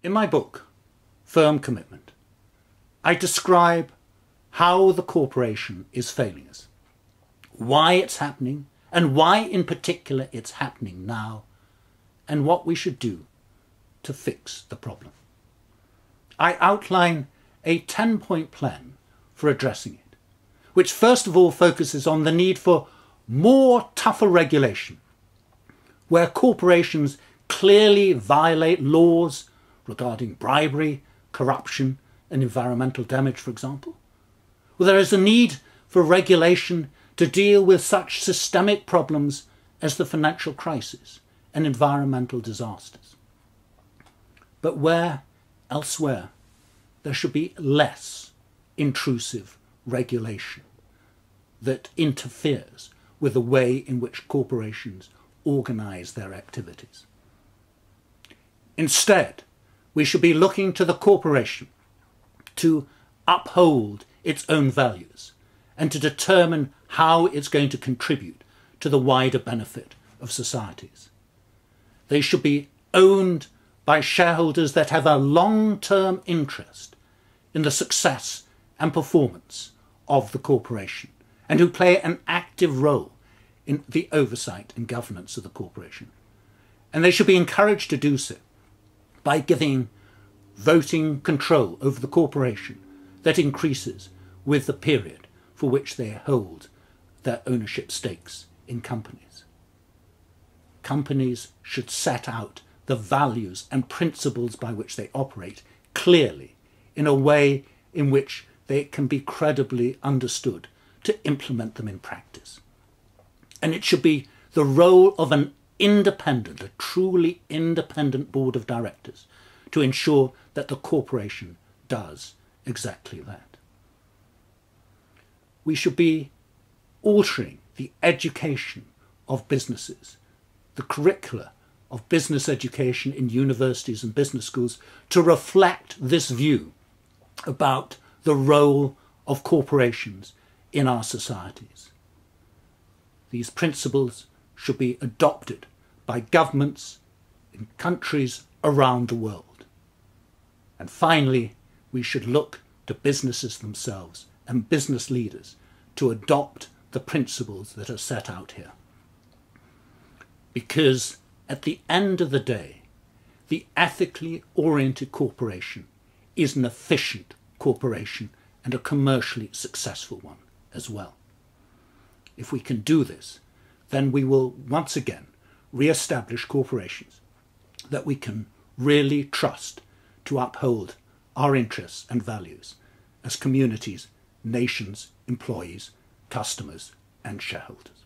In my book, Firm Commitment, I describe how the corporation is failing us, why it's happening, and why in particular it's happening now, and what we should do to fix the problem. I outline a 10-point plan for addressing it, which first of all focuses on the need for more tougher regulation, where corporations clearly violate laws regarding bribery, corruption and environmental damage, for example. Well, there is a need for regulation to deal with such systemic problems as the financial crisis and environmental disasters. But where elsewhere there should be less intrusive regulation that interferes with the way in which corporations organise their activities. Instead, we should be looking to the corporation to uphold its own values and to determine how it's going to contribute to the wider benefit of societies. They should be owned by shareholders that have a long-term interest in the success and performance of the corporation and who play an active role in the oversight and governance of the corporation. And they should be encouraged to do so by giving voting control over the corporation that increases with the period for which they hold their ownership stakes in companies. Companies should set out the values and principles by which they operate clearly in a way in which they can be credibly understood to implement them in practice. And it should be the role of an independent, a truly independent board of directors to ensure that the corporation does exactly that. We should be altering the education of businesses, the curricula of business education in universities and business schools to reflect this view about the role of corporations in our societies. These principles should be adopted by governments in countries around the world. And finally, we should look to businesses themselves and business leaders to adopt the principles that are set out here. Because at the end of the day, the ethically oriented corporation is an efficient corporation and a commercially successful one as well. If we can do this, then we will once again re-establish corporations that we can really trust to uphold our interests and values as communities, nations, employees, customers and shareholders.